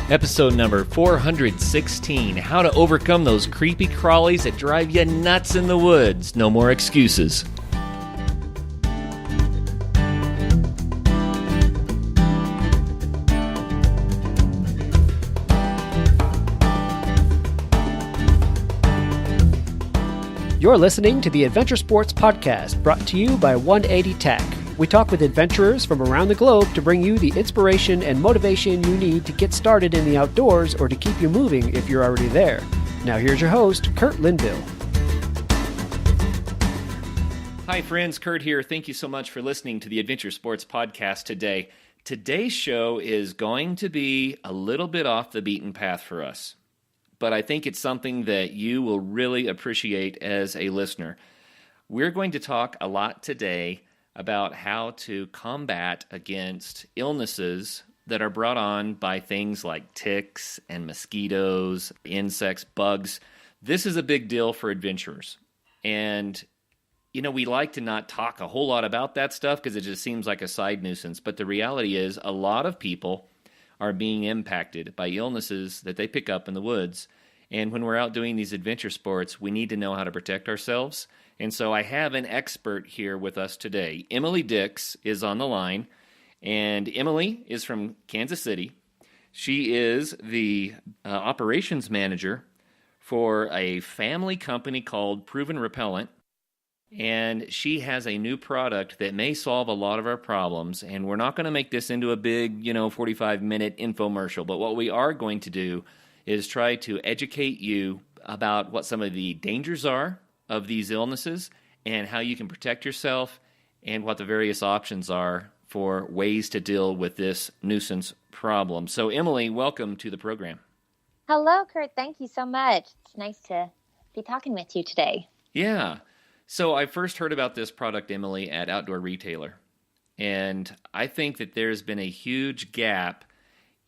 Episode number 416, how to overcome those creepy crawlies that drive you nuts in the woods. No more excuses. You're listening to the Adventure Sports Podcast, brought to you by 180 Tech. We talk with adventurers from around the globe to bring you the inspiration and motivation you need to get started in the outdoors or to keep you moving if you're already there. Now here's your host, Kurt Linville. Hi friends, Kurt here. Thank you so much for listening to the Adventure Sports Podcast today. Today's show is going to be a little bit off the beaten path for us, but I think it's something that you will really appreciate as a listener. We're going to talk a lot today about how to combat against illnesses that are brought on by things like ticks and mosquitoes, insects, bugs. This is a big deal for adventurers. And, we like to not talk a whole lot about that stuff because it just seems like a side nuisance. But the reality is a lot of people are being impacted by illnesses that they pick up in the woods. And when we're out doing these adventure sports, we need to know how to protect ourselves. And so I have an expert here with us today. Emily Dix is on the line, and Emily is from Kansas City. She is the operations manager for a family company called Proven Repellent, and she has a new product that may solve a lot of our problems. And we're not going to make this into a big, 45-minute infomercial, but what we are going to do is try to educate you about what some of the dangers are of these illnesses and how you can protect yourself and what the various options are for ways to deal with this nuisance problem. So, Emily, welcome to the program. Hello, Kurt. Thank you so much. It's nice to be talking with you today. Yeah. So I first heard about this product, Emily, at Outdoor Retailer. And I think that there's been a huge gap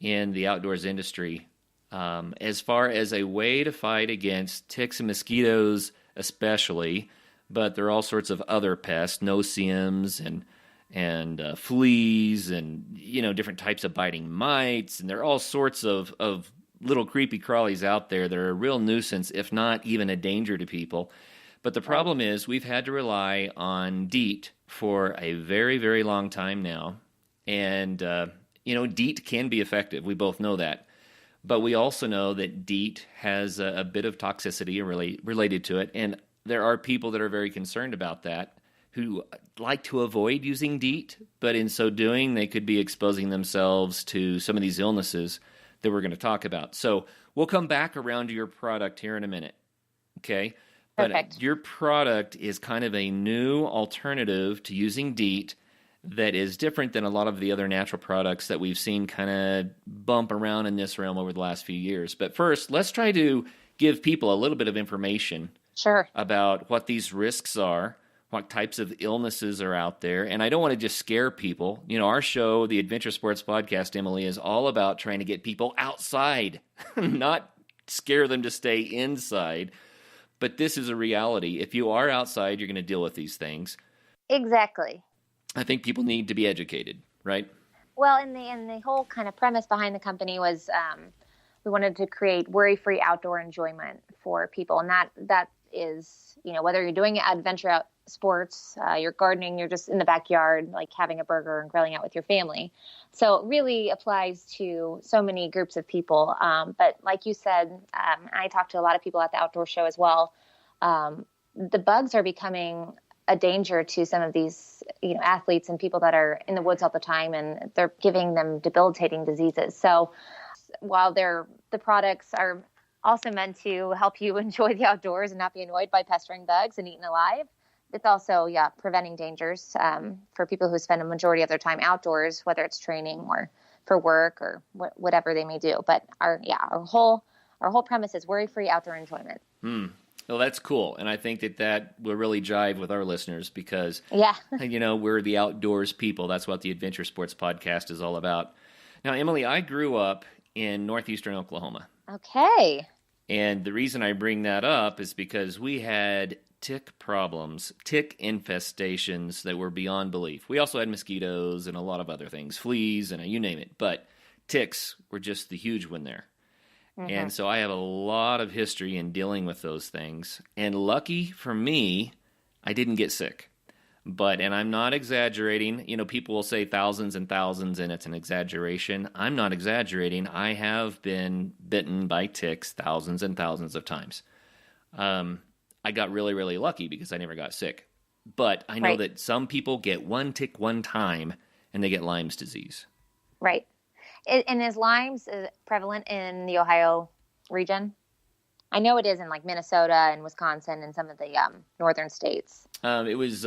in the outdoors industry as far as a way to fight against ticks and mosquitoes especially, but there are all sorts of other pests, no-see-ums and fleas and, different types of biting mites. And there are all sorts of little creepy crawlies out there that are a real nuisance, if not even a danger to people. But the problem is we've had to rely on DEET for a very, very long time now. And, DEET can be effective. We both know that. But we also know that DEET has a bit of toxicity related to it, and there are people that are very concerned about that who like to avoid using DEET, but in so doing, they could be exposing themselves to some of these illnesses that we're going to talk about. So we'll come back around to your product here in a minute, okay? Perfect. But your product is kind of a new alternative to using DEET that is different than a lot of the other natural products that we've seen kind of bump around in this realm over the last few years. But first, let's try to give people a little bit of information about what these risks are, what types of illnesses are out there. And I don't want to just scare people. Our show, the Adventure Sports Podcast, Emily, is all about trying to get people outside, not scare them to stay inside. But this is a reality. If you are outside, you're going to deal with these things. Exactly. I think people need to be educated, right? Well, and the whole kind of premise behind the company was we wanted to create worry-free outdoor enjoyment for people, and that is, whether you're doing adventure sports, you're gardening, you're just in the backyard, like having a burger and grilling out with your family. So it really applies to so many groups of people. But like you said, I talked to a lot of people at the outdoor show as well. The bugs are becoming a danger to some of these, athletes and people that are in the woods all the time, and they're giving them debilitating diseases. So while the products are also meant to help you enjoy the outdoors and not be annoyed by pestering bugs and eaten alive, it's also, preventing dangers for people who spend a majority of their time outdoors, whether it's training or for work or whatever they may do. But our whole premise is worry-free outdoor enjoyment. Well, that's cool, and I think that will really jive with our listeners because, we're the outdoors people. That's what the Adventure Sports Podcast is all about. Now, Emily, I grew up in northeastern Oklahoma. Okay. And the reason I bring that up is because we had tick problems, tick infestations that were beyond belief. We also had mosquitoes and a lot of other things, fleas and you name it. But ticks were just the huge one there. And so I have a lot of history in dealing with those things. And lucky for me, I didn't get sick. And I'm not exaggerating. People will say thousands and thousands, and it's an exaggeration. I'm not exaggerating. I have been bitten by ticks thousands and thousands of times. I got really, really lucky because I never got sick. But I know that some people get one tick one time, and they get Lyme's disease. Right. And is Lyme's prevalent in the Ohio region? I know it is in like Minnesota and Wisconsin and some of the northern states. It was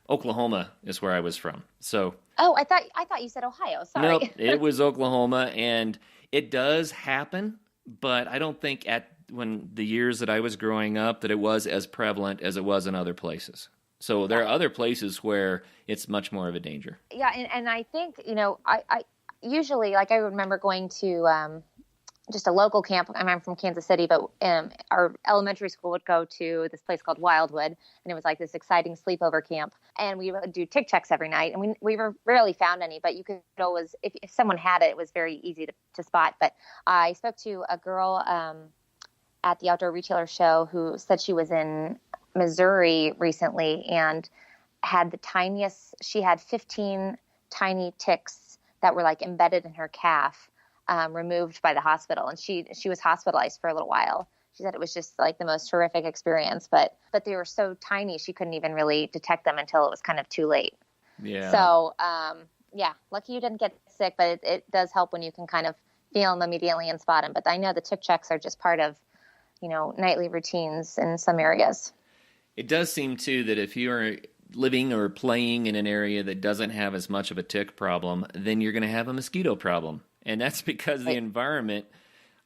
Oklahoma is where I was from. So. Oh, I thought you said Ohio. Sorry. Nope, it was Oklahoma, and it does happen, but I don't think when the years that I was growing up that it was as prevalent as it was in other places. There are other places where it's much more of a danger. Yeah, and I think, I usually, like, I remember going to just a local camp. I'm from Kansas City, but our elementary school would go to this place called Wildwood, and it was like this exciting sleepover camp. And we would do tick checks every night, and we rarely found any, but you could always, if someone had it, it was very easy to spot. But I spoke to a girl at the Outdoor Retailer Show who said she was in Missouri recently and had she had 15 tiny ticks that were like embedded in her calf, removed by the hospital. And she was hospitalized for a little while. She said it was just like the most horrific experience, but they were so tiny, she couldn't even really detect them until it was kind of too late. Yeah. So, lucky you didn't get sick, but it does help when you can kind of feel them immediately and spot them. But I know the tick checks are just part of, nightly routines in some areas. It does seem, too, that if you're living or playing in an area that doesn't have as much of a tick problem, then you're going to have a mosquito problem. And that's because the environment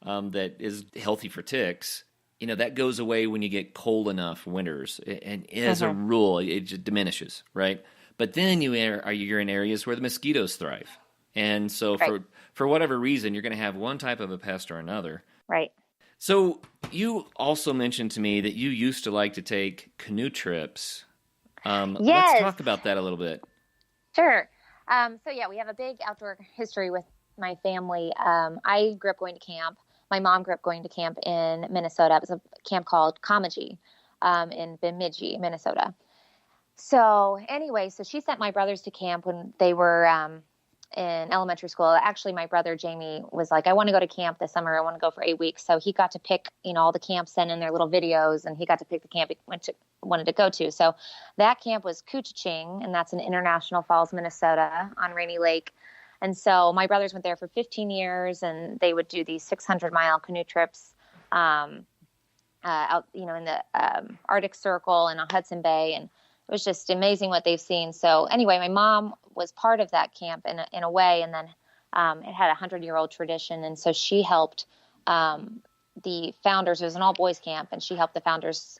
that is healthy for ticks, that goes away when you get cold enough winters. And as a rule, it just diminishes, right? But then you're in areas where the mosquitoes thrive. And so for whatever reason, you're going to have one type of a pest or another. Right. So you also mentioned to me that you used to like to take canoe trips. Yes. Let's talk about that a little bit. Sure. We have a big outdoor history with my family. I grew up going to camp. My mom grew up going to camp in Minnesota. It was a camp called Comegee in Bemidji, Minnesota. So she sent my brothers to camp when they were in elementary school. Actually, my brother Jamie was like, I want to go to camp this summer. I want to go for 8 weeks. So he got to pick, all the camps sent in their little videos, and he got to pick the camp he wanted to go to. So that camp was Koochiching, and that's in International Falls, Minnesota on Rainy Lake. And so my brothers went there for 15 years, and they would do these 600-mile canoe trips out, in the Arctic Circle and on Hudson Bay, and it was just amazing what they've seen. So anyway, my mom was part of that camp in a way, and then it had a 100-year-old tradition, and so she helped the founders. It was an all-boys camp, and she helped the founders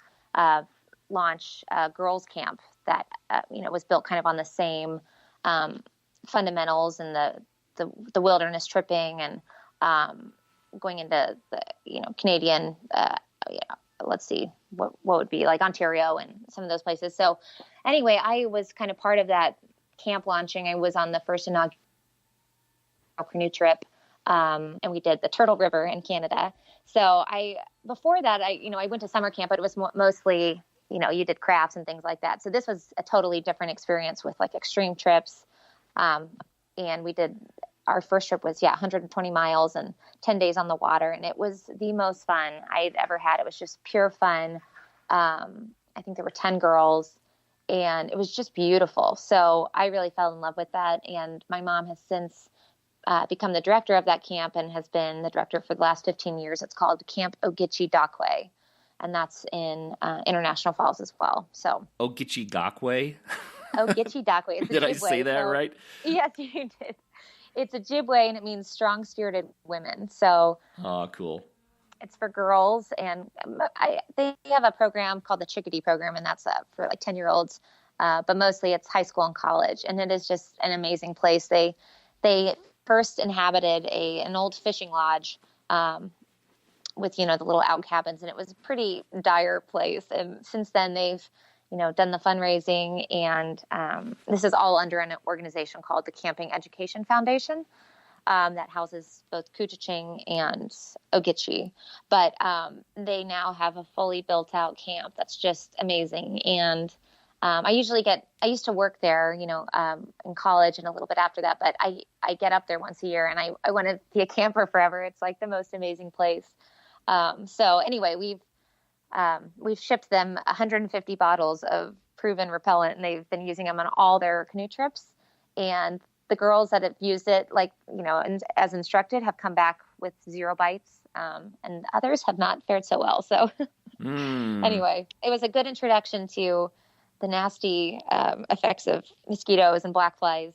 launch a girls' camp that was built kind of on the same fundamentals and the wilderness tripping and going into the Canadian let's see what would be like Ontario and some of those places. So anyway, I was kind of part of that camp launching. I was on the first inaugural canoe trip, and we did the Turtle River in Canada. So before that, I went to summer camp, but it was mostly, you did crafts and things like that. So this was a totally different experience with like extreme trips. And we did, our first trip was 120 miles and 10 days on the water. And it was the most fun I'd ever had. It was just pure fun. I think there were 10 girls, and it was just beautiful. So I really fell in love with that. And my mom has since become the director of that camp and has been the director for the last 15 years. It's called Camp Ogeechee-Dockway, and that's in International Falls as well. So Ogeechee-Dockway? Ogeechee-Dockway. Did I say that right? Yes, you did. It's a Ojibwe, and it means strong-spirited women. So, cool. It's for girls, and they have a program called the Chickadee program, and that's for like 10-year-olds. But mostly it's high school and college, and it is just an amazing place. They first inhabited an old fishing lodge with the little out cabins, and it was a pretty dire place. And since then they've done the fundraising, and this is all under an organization called the Camping Education Foundation. that houses both Kuchiching and Ogeechee. But they now have a fully built out camp that's just amazing. And I used to work there, in college and a little bit after that, but I get up there once a year, and I want to be a camper forever. It's like the most amazing place. So anyway, we've shipped them 150 bottles of proven repellent, and they've been using them on all their canoe trips. And the girls that have used it, and as instructed, have come back with 0 bites, and others have not fared so well. So anyway, it was a good introduction to the nasty effects of mosquitoes and black flies.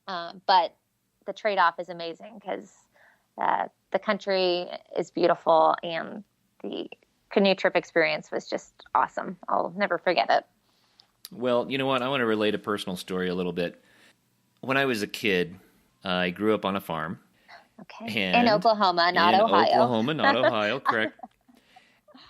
But the trade-off is amazing because the country is beautiful, and the canoe trip experience was just awesome. I'll never forget it. Well, you know what? I want to relate a personal story a little bit. When I was a kid, I grew up on a farm. Okay. In Oklahoma, not Ohio. Oklahoma, not Ohio, correct.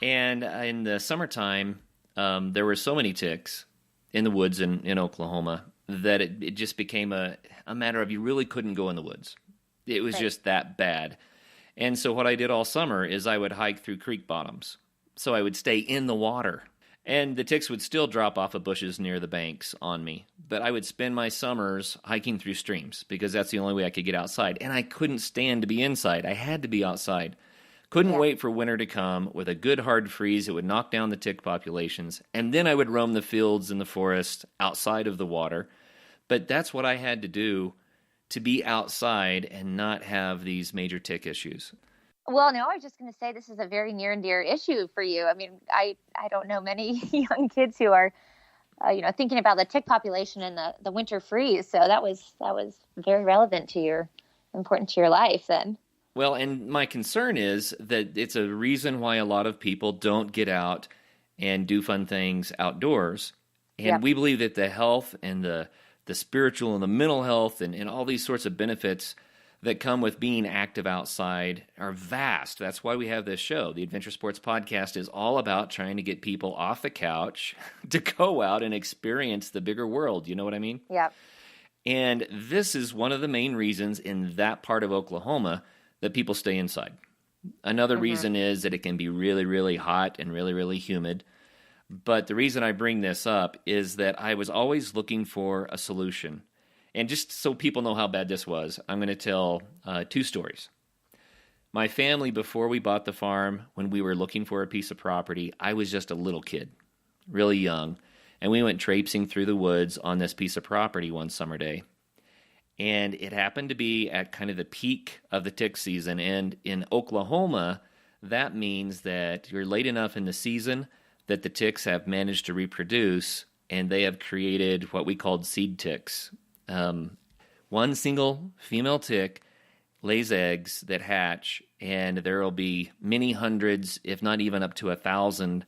And in the summertime, there were so many ticks in the woods in Oklahoma that it just became a matter of you really couldn't go in the woods. It was just that bad. And so what I did all summer is I would hike through creek bottoms. So I would stay in the water. And the ticks would still drop off of bushes near the banks on me. But I would spend my summers hiking through streams because that's the only way I could get outside. And I couldn't stand to be inside. I had to be outside. Couldn't wait for winter to come with a good hard freeze. It would knock down the tick populations. And then I would roam the fields and the forest outside of the water. But that's what I had to do to be outside and not have these major tick issues. Well, no, I was just going to say this is a very near and dear issue for you. I mean, I don't know many young kids who are, thinking about the tick population and the winter freeze. So that was very relevant important to your life then. Well, and my concern is that it's a reason why a lot of people don't get out and do fun things outdoors. And we believe that the health and the spiritual and the mental health and all these sorts of benefits that come with being active outside are vast. That's why we have this show. The Adventure Sports Podcast is all about trying to get people off the couch to go out and experience the bigger world. You know what I mean? Yeah. And this is one of the main reasons in that part of Oklahoma that people stay inside. Another reason is that it can be really, really hot and really, really humid. But the reason I bring this up is that I was always looking for a solution. And just so people know how bad this was, I'm going to tell 2 stories. My family, before we bought the farm, when we were looking for a piece of property, I was just a little kid, really young. And we went traipsing through the woods on this piece of property one summer day. And it happened to be at kind of the peak of the tick season. And in Oklahoma, that means that you're late enough in the season that the ticks have managed to reproduce, and they have created what we called seed ticks. One single female tick lays eggs that hatch, and there will be many hundreds, if not even up to 1,000,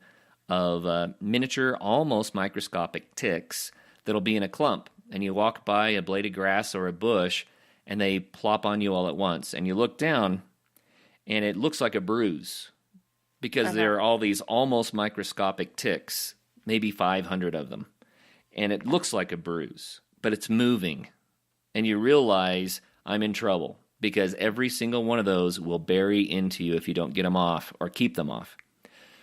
of miniature, almost microscopic ticks that'll be in a clump. And you walk by a blade of grass or a bush, and they plop on you all at once. And you look down, and it looks like a bruise because there are all these almost microscopic ticks, maybe 500 of them. And it looks like a bruise, but it's moving. And you realize I'm in trouble because every single one of those will bury into you if you don't get them off or keep them off.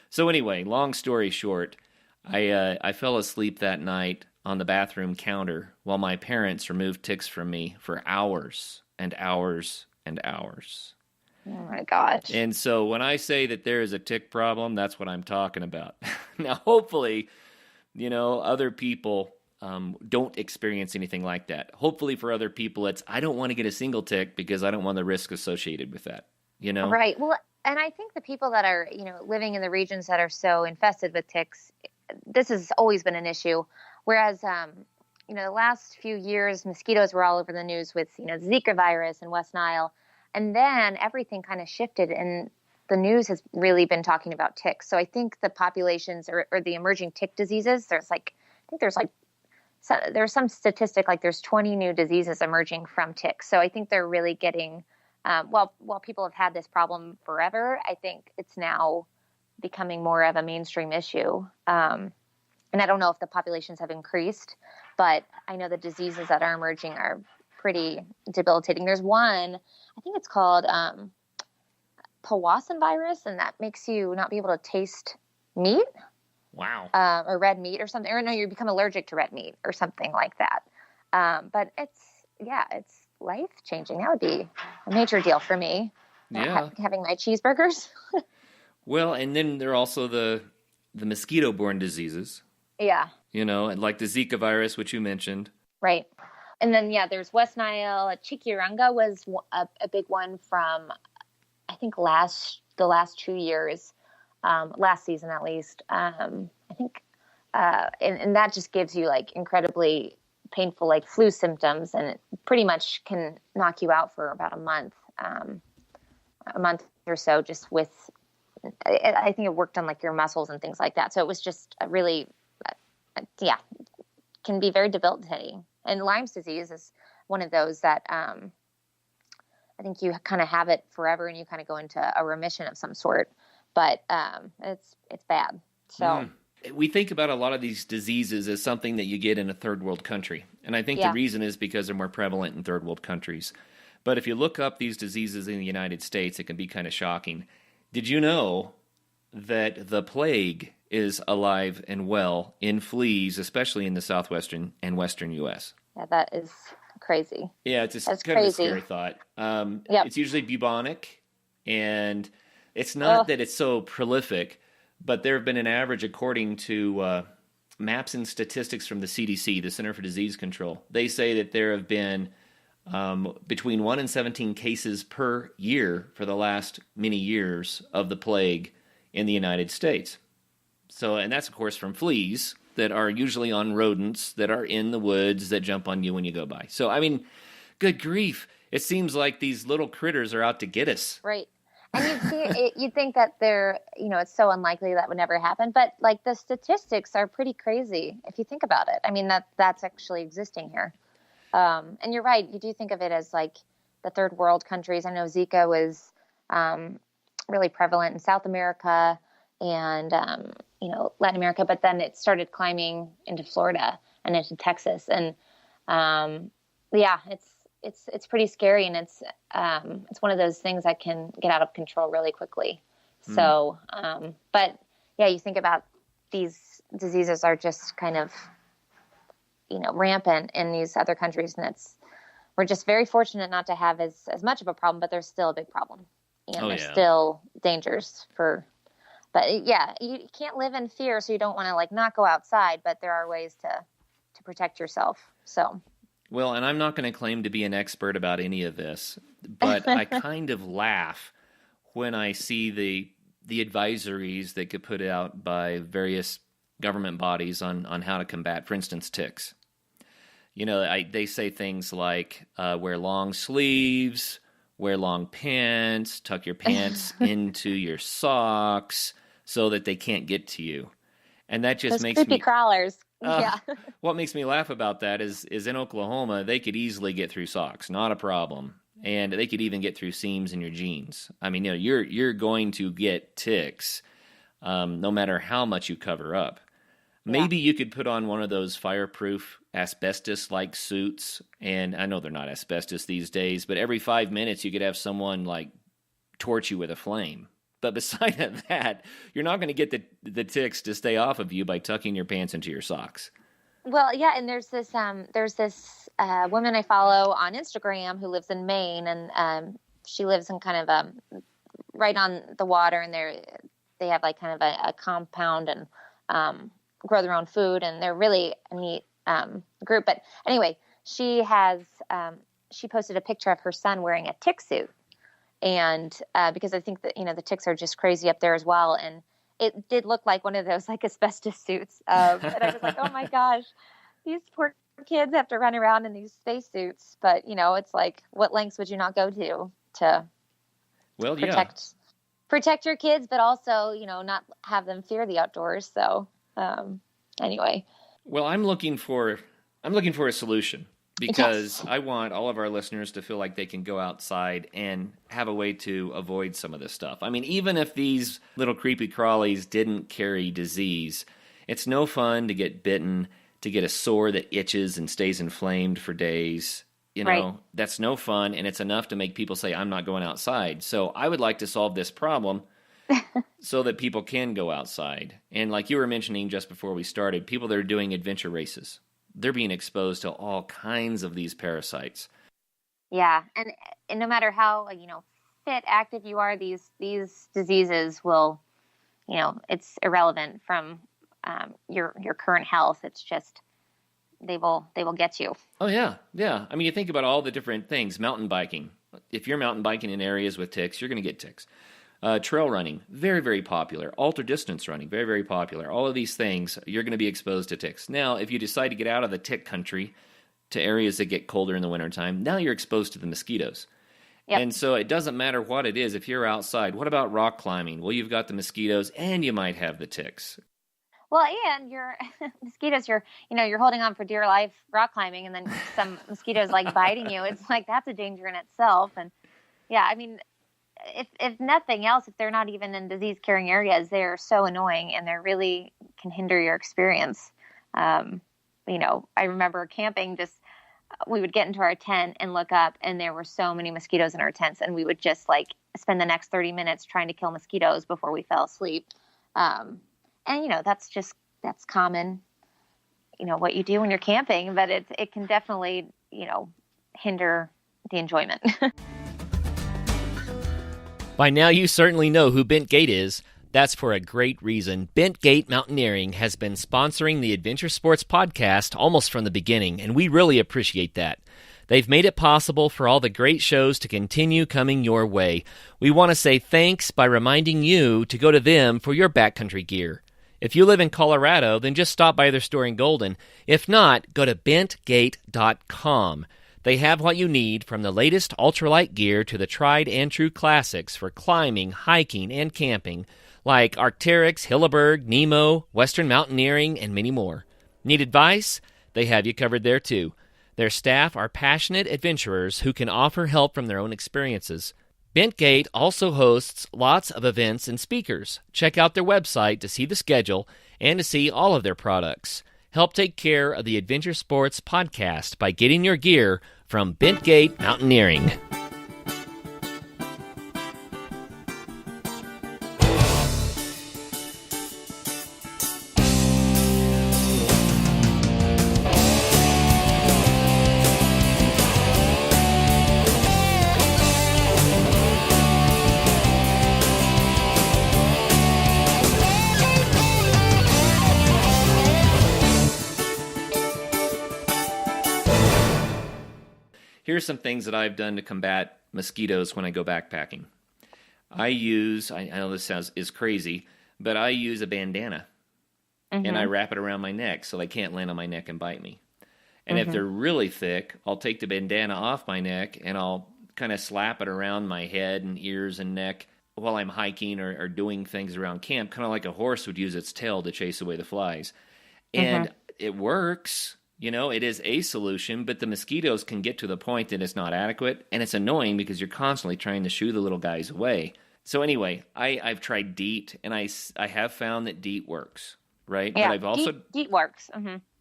So anyway, long story short, I fell asleep that night on the bathroom counter while my parents removed ticks from me for hours and hours and hours. Oh my gosh. And so when I say that there is a tick problem, that's what I'm talking about. Now, hopefully, other people don't experience anything like that. Hopefully for other people, it's, I don't want to get a single tick because I don't want the risk associated with that, Right. Well, and I think the people that are, living in the regions that are so infested with ticks, this has always been an issue. Whereas, the last few years, mosquitoes were all over the news with, Zika virus and West Nile. And then everything kind of shifted and the news has really been talking about ticks. So I think the populations or the emerging tick diseases, there's some statistic like there's 20 new diseases emerging from ticks. So I think they're really getting, while people have had this problem forever, I think it's now becoming more of a mainstream issue. And I don't know if the populations have increased, but I know the diseases that are emerging are pretty debilitating. There's one, I think it's called Powassan virus, and that makes you not be able to taste meat. Wow. Or red meat or something. Or no, you become allergic to red meat or something like that. But it's life-changing. That would be a major deal for me. Yeah. Having my cheeseburgers. Well, and then there are also the mosquito-borne diseases. Yeah. Like the Zika virus, which you mentioned. Right. And then, there's West Nile. Chiquiranga was a big one from, I think, the last 2 years, last season at least. I think, and that just gives you like incredibly painful like flu symptoms, and it pretty much can knock you out for about a month or so, just with, I think it worked on like your muscles and things like that. So it was just a really, can be very debilitating. And Lyme's disease is one of those that I think you kind of have it forever and you kind of go into a remission of some sort. But it's bad. So we think about a lot of these diseases as something that you get in a third world country. And I think the reason is because they're more prevalent in third world countries. But if you look up these diseases in the United States, it can be kind of shocking. Did you know that the plague is alive and well in fleas, especially in the southwestern and western U.S.? Yeah, that is crazy. Yeah, it's kind of a scary thought. It's usually bubonic, and it's not that it's so prolific, but there have been an average, according to maps and statistics from the CDC, the Center for Disease Control. They say that there have been between 1 and 17 cases per year for the last many years of the plague in the United States. So, and that's, of course, from fleas that are usually on rodents that are in the woods that jump on you when you go by. So, I mean, good grief. It seems like these little critters are out to get us. Right. And you'd think that they're, it's so unlikely that would never happen. But, like, the statistics are pretty crazy if you think about it. I mean, that's actually existing here. And you're right. You do think of it as, like, the third world countries. I know Zika was really prevalent in South America and, Latin America. But then it started climbing into Florida and into Texas. And, it's pretty scary, and it's one of those things that can get out of control really quickly. So, you think about these diseases are just kind of, rampant in these other countries, and we're just very fortunate not to have as much of a problem, but there's still a big problem. There's still dangers but you can't live in fear, so you don't want to like not go outside, but there are ways to protect yourself. So. Well, and I'm not going to claim to be an expert about any of this, but I kind of laugh when I see the advisories that get put out by various government bodies on how to combat, for instance, ticks. They say things like wear long sleeves, wear long pants, tuck your pants into your socks so that they can't get to you. And that just makes creepy crawlers. What makes me laugh about that is in Oklahoma, they could easily get through socks, not a problem. And they could even get through seams in your jeans. I mean, you're going to get ticks no matter how much you cover up. Maybe you could put on one of those fireproof asbestos-like suits, and I know they're not asbestos these days, but every 5 minutes you could have someone like torch you with a flame. But beside that, you're not going to get the ticks to stay off of you by tucking your pants into your socks. Well, yeah, and there's this woman I follow on Instagram who lives in Maine, and she lives in kind of right on the water, and they have like kind of a compound and grow their own food, and they're really a neat group. But anyway, she posted a picture of her son wearing a tick suit. And because I think that, the ticks are just crazy up there as well. And it did look like one of those like asbestos suits. And I was like, oh my gosh, these poor kids have to run around in these space suits. But, it's like, what lengths would you not go to protect your kids, but also, not have them fear the outdoors. So anyway. Well, I'm looking for a solution. Because I want all of our listeners to feel like they can go outside and have a way to avoid some of this stuff. I mean, even if these little creepy crawlies didn't carry disease, it's no fun to get bitten, to get a sore that itches and stays inflamed for days. Right. that's no fun, and it's enough to make people say, I'm not going outside. So I would like to solve this problem so that people can go outside. And like you were mentioning just before we started, people that are doing adventure races, they're being exposed to all kinds of these parasites. Yeah, and no matter how fit, active you are, these diseases will, it's irrelevant from your current health. It's just they will get you. Oh yeah, yeah. I mean, you think about all the different things. Mountain biking. If you're mountain biking in areas with ticks, you're going to get ticks. Trail running, very, very popular. Ultra distance running, very, very popular. All of these things, you're going to be exposed to ticks. Now, if you decide to get out of the tick country to areas that get colder in the wintertime, now you're exposed to the mosquitoes. Yep. And so it doesn't matter what it is. If you're outside, what about rock climbing? Well, you've got the mosquitoes and you might have the ticks. Well, and your mosquitoes, you're holding on for dear life rock climbing, and then some mosquitoes like biting you. It's like that's a danger in itself. And yeah, I mean, if nothing else, if they're not even in disease carrying areas, they're so annoying and they really can hinder your experience. I remember camping, we would get into our tent and look up, and there were so many mosquitoes in our tents, and we would just spend the next 30 minutes trying to kill mosquitoes before we fell asleep. That's common, what you do when you're camping, but it can definitely, hinder the enjoyment. By now you certainly know who Bent Gate is. That's for a great reason. Bent Gate Mountaineering has been sponsoring the Adventure Sports Podcast almost from the beginning, and we really appreciate that. They've made it possible for all the great shows to continue coming your way. We want to say thanks by reminding you to go to them for your backcountry gear. If you live in Colorado, then just stop by their store in Golden. If not, go to bentgate.com. They have what you need, from the latest ultralight gear to the tried and true classics for climbing, hiking, and camping, like Arc'teryx, Hilleberg, Nemo, Western Mountaineering, and many more. Need advice? They have you covered there too. Their staff are passionate adventurers who can offer help from their own experiences. Bentgate also hosts lots of events and speakers. Check out their website to see the schedule and to see all of their products. Help take care of the Adventure Sports Podcast by getting your gear from Bentgate Mountaineering. Here's some things that I've done to combat mosquitoes when I go backpacking. I know this is crazy, but I use a bandana, and I wrap it around my neck so they can't land on my neck and bite me. And if they're really thick, I'll take the bandana off my neck, and I'll kind of slap it around my head and ears and neck while I'm hiking or doing things around camp, kind of like a horse would use its tail to chase away the flies. And it works. It is a solution, but the mosquitoes can get to the point that it's not adequate, and it's annoying because you're constantly trying to shoo the little guys away. So anyway, I've tried DEET, and I have found that DEET works, right? Yeah, but I've also DEET works.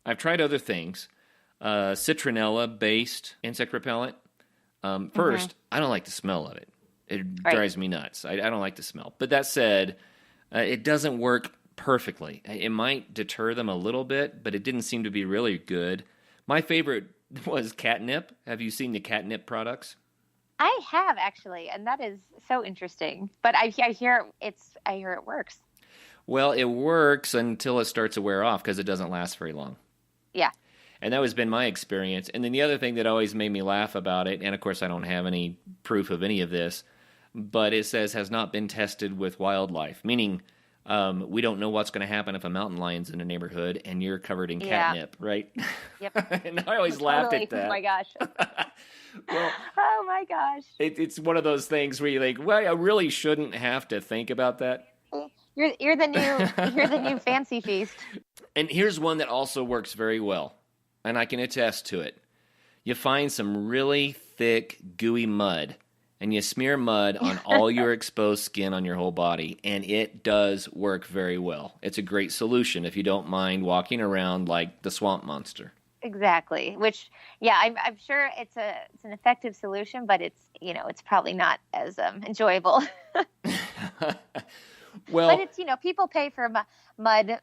I've tried other things, citronella-based insect repellent. First, I don't like the smell of it. It drives me nuts. I don't like the smell. But that said, it doesn't work perfectly. It might deter them a little bit, but it didn't seem to be really good. My favorite was catnip. Have you seen the catnip products? I have, actually, and that is so interesting. But I hear it works. Well, it works until it starts to wear off because it doesn't last very long. Yeah. And that has been my experience. And then the other thing that always made me laugh about it, and of course I don't have any proof of any of this, but it says has not been tested with wildlife, meaning we don't know what's going to happen if a mountain lion's in a neighborhood and you're covered in catnip, right? Yep. And I always laughed at that. Oh my gosh. Well, oh my gosh. It's one of those things where you think, well, I really shouldn't have to think about that. You're the new fancy feast. And here's one that also works very well, and I can attest to it. You find some really thick, gooey mud, and you smear mud on all your exposed skin on your whole body, and it does work very well. It's a great solution if you don't mind walking around like the swamp monster. Exactly. Which, yeah, I'm sure it's an effective solution, but it's probably not as enjoyable. But Well, it's, people pay for mud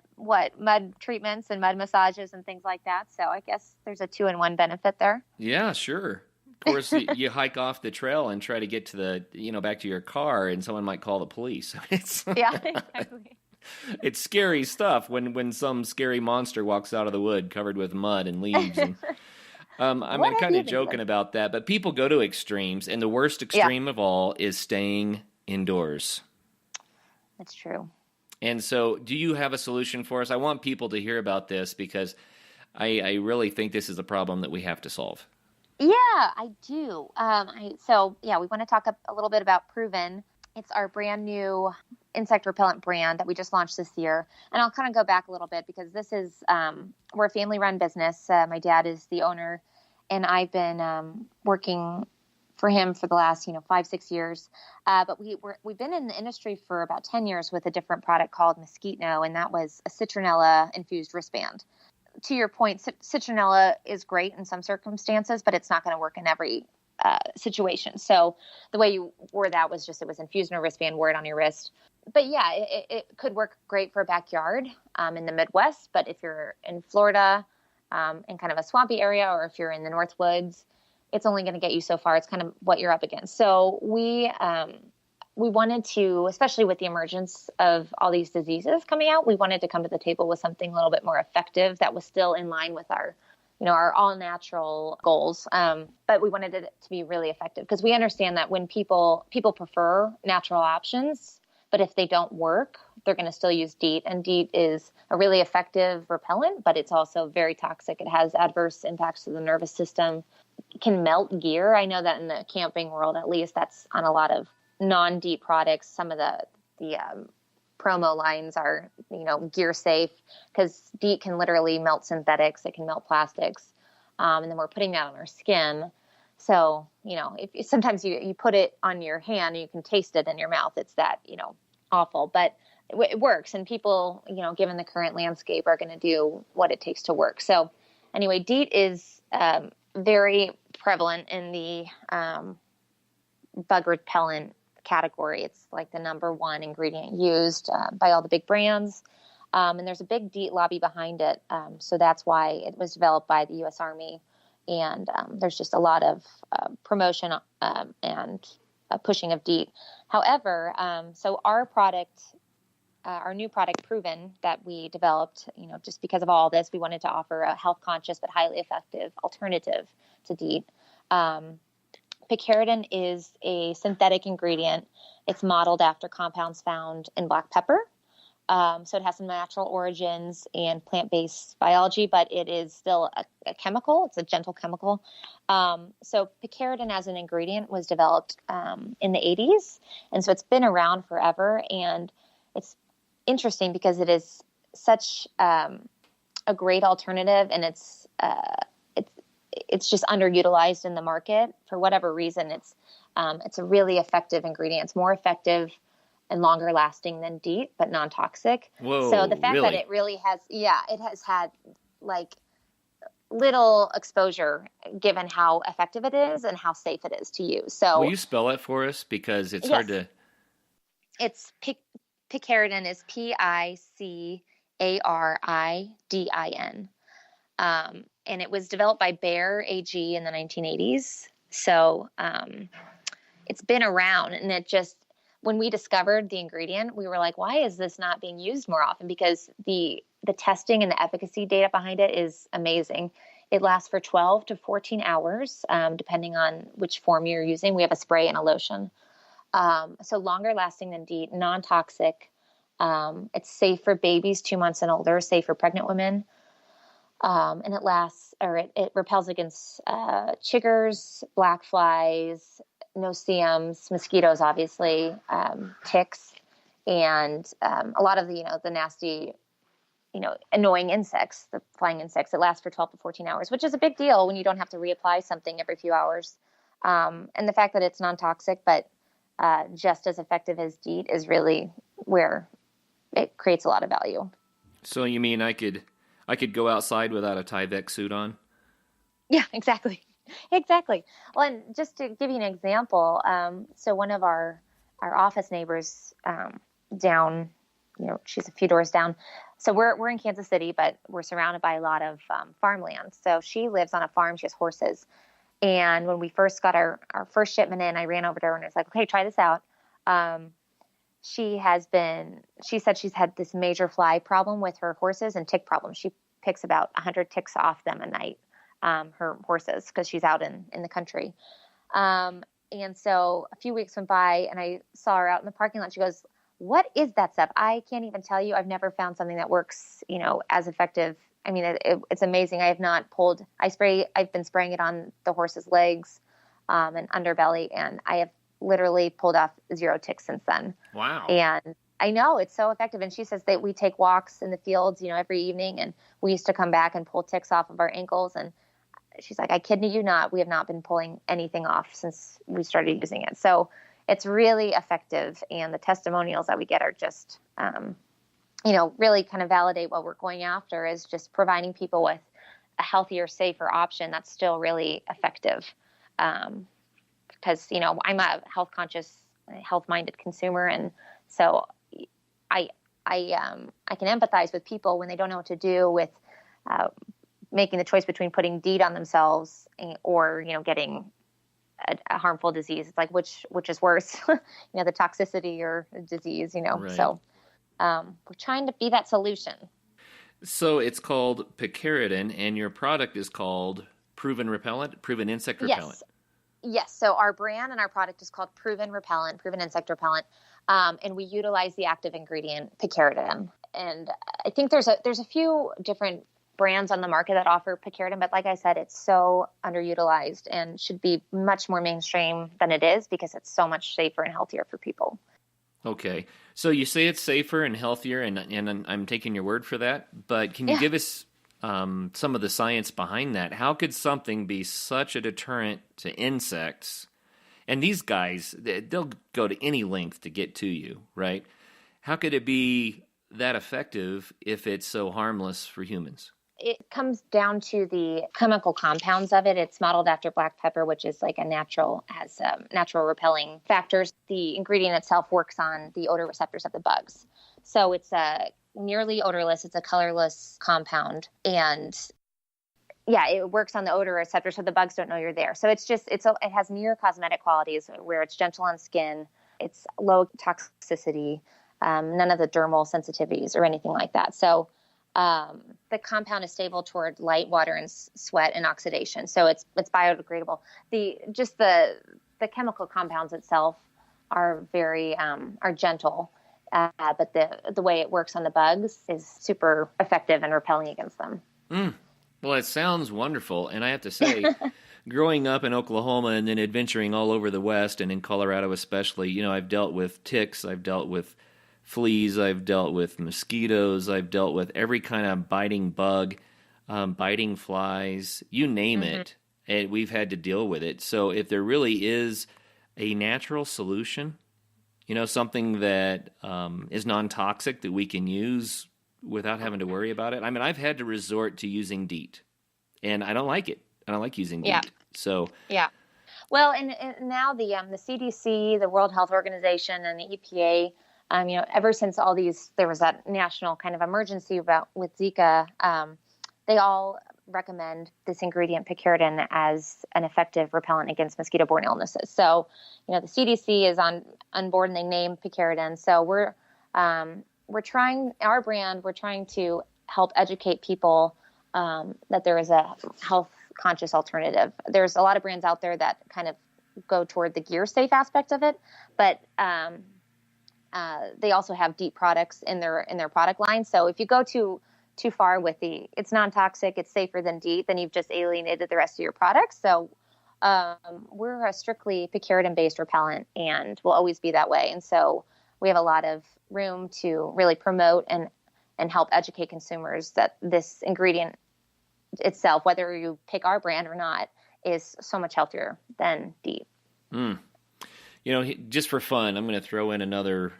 treatments and mud massages and things like that. So I guess there's a 2-in-1 benefit there. yeah, sure. Of course, you hike off the trail and try to get to back to your car, and someone might call the police. It's Yeah, exactly. it's scary stuff when some scary monster walks out of the wood covered with mud and leaves. And I'm What have kind you of been joking doing? about that, but people go to extremes, and the worst Yeah, extreme of all is staying indoors. that's true. And so, do you have a solution for us? I want people to hear about this because I really think this is a problem that we have to solve. Yeah, I do. We want to talk a little bit about Proven. It's our brand new insect repellent brand that we just launched this year. And I'll kind of go back a little bit because this is, we're a family run business. My dad is the owner, and I've been working for him for the last, 5-6 years. But we've been in the industry for about 10 years with a different product called Mosquito, and that was a citronella infused wristband. To your point, citronella is great in some circumstances, but it's not going to work in every situation. So the way you wore that was just, it was infused in a wristband, wore it on your wrist. But yeah, it could work great for a backyard in the Midwest. But if you're in Florida, in kind of a swampy area, or if you're in the North Woods, it's only going to get you so far. It's kind of what you're up against. So we wanted to, especially with the emergence of all these diseases coming out, we wanted to come to the table with something a little bit more effective that was still in line with our all natural goals. But we wanted it to be really effective because we understand that when people prefer natural options, but if they don't work, they're going to still use DEET. And DEET is a really effective repellent, but it's also very toxic. It has adverse impacts to the nervous system. It can melt gear. I know that in the camping world, at least, that's on a lot of non-DEET products. Some of the promo lines are, gear safe, because DEET can literally melt synthetics. It can melt plastics. And then we're putting that on our skin. So, if sometimes you put it on your hand and you can taste it in your mouth, it's that, awful, but it works. And people, given the current landscape, are going to do what it takes to work. So anyway, DEET is very prevalent in the bug repellent category. It's like the number one ingredient used by all the big brands. And there's a big DEET lobby behind it. So that's why it was developed by the U.S. Army. And there's just a lot of promotion and pushing of DEET. However, so our product, our new product Proven that we developed, just because of all this, we wanted to offer a health conscious but highly effective alternative to DEET. Picaridin is a synthetic ingredient. It's modeled after compounds found in black pepper. So it has some natural origins and plant-based biology, but it is still a chemical. It's a gentle chemical. So picaridin as an ingredient was developed in the 80s. And so it's been around forever. And it's interesting because it is such a great alternative, and it's just underutilized in the market for whatever reason. It's a really effective ingredient. It's more effective and longer lasting than DEET, but non-toxic. Whoa, so the fact really? that it really has, it has had like little exposure given how effective it is and how safe it is to use. So will you spell it for us? Because it's hard to... It's picaridin is Picaridin. And it was developed by Bayer AG in the 1980s. So it's been around, and it just, when we discovered the ingredient, we were like, why is this not being used more often? Because the testing and the efficacy data behind it is amazing. It lasts for 12 to 14 hours, depending on which form you're using. We have a spray and a lotion. So longer lasting than DEET, non-toxic. It's safe for babies 2 months and older, safe for pregnant women. And it repels against chiggers, black flies, no-see-ums, mosquitoes, obviously, ticks, and a lot of the nasty, annoying insects, the flying insects. It lasts for 12 to 14 hours, which is a big deal when you don't have to reapply something every few hours. And the fact that it's non-toxic but just as effective as DEET is really where it creates a lot of value. So you mean I could go outside without a Tyvek suit on? Yeah, exactly. Exactly. Well, and just to give you an example, so one of our office neighbors down, she's a few doors down. So we're in Kansas City, but we're surrounded by a lot of farmland. So she lives on a farm. She has horses. And when we first got our first shipment in, I ran over to her and I was like, okay, try this out. She said she's had this major fly problem with her horses and tick problem. She picks about 100 ticks off them a night, her horses, because she's out in the country. And so a few weeks went by and I saw her out in the parking lot. She goes, what is that stuff? I can't even tell you. I've never found something that works, as effective. I mean, it's amazing. I have not I've been spraying it on the horse's legs, and underbelly, and I have literally pulled off 0 ticks since then. Wow. And I know it's so effective. And she says that we take walks in the fields, every evening, and we used to come back and pull ticks off of our ankles. And she's like, I kid you not, we have not been pulling anything off since we started using it. So it's really effective. And the testimonials that we get are just, really kind of validate what we're going after, is just providing people with a healthier, safer option that's still really effective. Because, I'm a health conscious, health minded consumer. And so I can empathize with people when they don't know what to do with, making the choice between putting DEET on themselves or, getting a harmful disease. It's like, which is worse, the toxicity or disease, Right. So we're trying to be that solution. So it's called picaridin, and your product is called Proven Insect Repellent. Yes. So our brand and our product is called Proven Insect Repellent. And we utilize the active ingredient picaridin. And I think there's a few different brands on the market that offer picaridin, but like I said, it's so underutilized and should be much more mainstream than it is, because it's so much safer and healthier for people. Okay. So you say it's safer and healthier, and I'm taking your word for that, but can you give us some of the science behind that? How could something be such a deterrent to insects? And these guys, they'll go to any length to get to you, right? How could it be that effective if it's so harmless for humans? It comes down to the chemical compounds of it. It's modeled after black pepper, which is like has natural repelling factors. The ingredient itself works on the odor receptors of the bugs. So it's nearly odorless. It's a colorless compound. And it works on the odor receptor, so the bugs don't know you're there. So it has near cosmetic qualities, where it's gentle on skin. It's low toxicity, none of the dermal sensitivities or anything like that. So the compound is stable toward light, water, and sweat and oxidation. So it's biodegradable. The chemical compounds itself are very are gentle, but the way it works on the bugs is super effective in repelling against them. Well, it sounds wonderful, and I have to say, growing up in Oklahoma and then adventuring all over the West and in Colorado especially, I've dealt with ticks, I've dealt with fleas, I've dealt with mosquitoes, I've dealt with every kind of biting bug, biting flies, you name it, and we've had to deal with it. So if there really is a natural solution, something that is non-toxic that we can use without having to worry about it. I mean, I've had to resort to using DEET, and I don't like it. I don't like using DEET. Yeah. So well, and now the CDC, the World Health Organization, and the EPA, ever since there was that national kind of emergency with Zika, they all recommend this ingredient picaridin as an effective repellent against mosquito-borne illnesses. So, the CDC is on board, and they name picaridin. So we're trying to help educate people that there is a health conscious alternative. There's a lot of brands out there that kind of go toward the gear safe aspect of it, but they also have DEET products in their product line. So if you go too far with it's non-toxic, it's safer than DEET, then you've just alienated the rest of your products. So we're a strictly picaridin-based repellent, and will always be that way. And so we have a lot of room to really promote and help educate consumers that this ingredient itself, whether you pick our brand or not, is so much healthier than DEET. Just for fun, I'm going to throw in another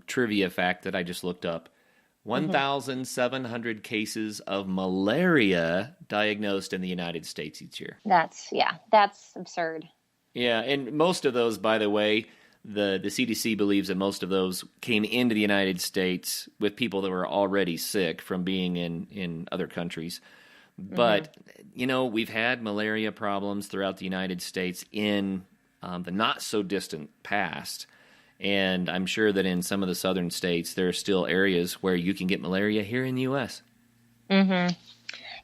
trivia fact that I just looked up. Mm-hmm. 1,700 cases of malaria diagnosed in the United States each year. That's absurd. Yeah, and most of those, by the way, the CDC believes that most of those came into the United States with people that were already sick from being in other countries. But, we've had malaria problems throughout the United States in the not-so-distant past. And I'm sure that in some of the southern states, there are still areas where you can get malaria here in the U.S. Mm-hmm.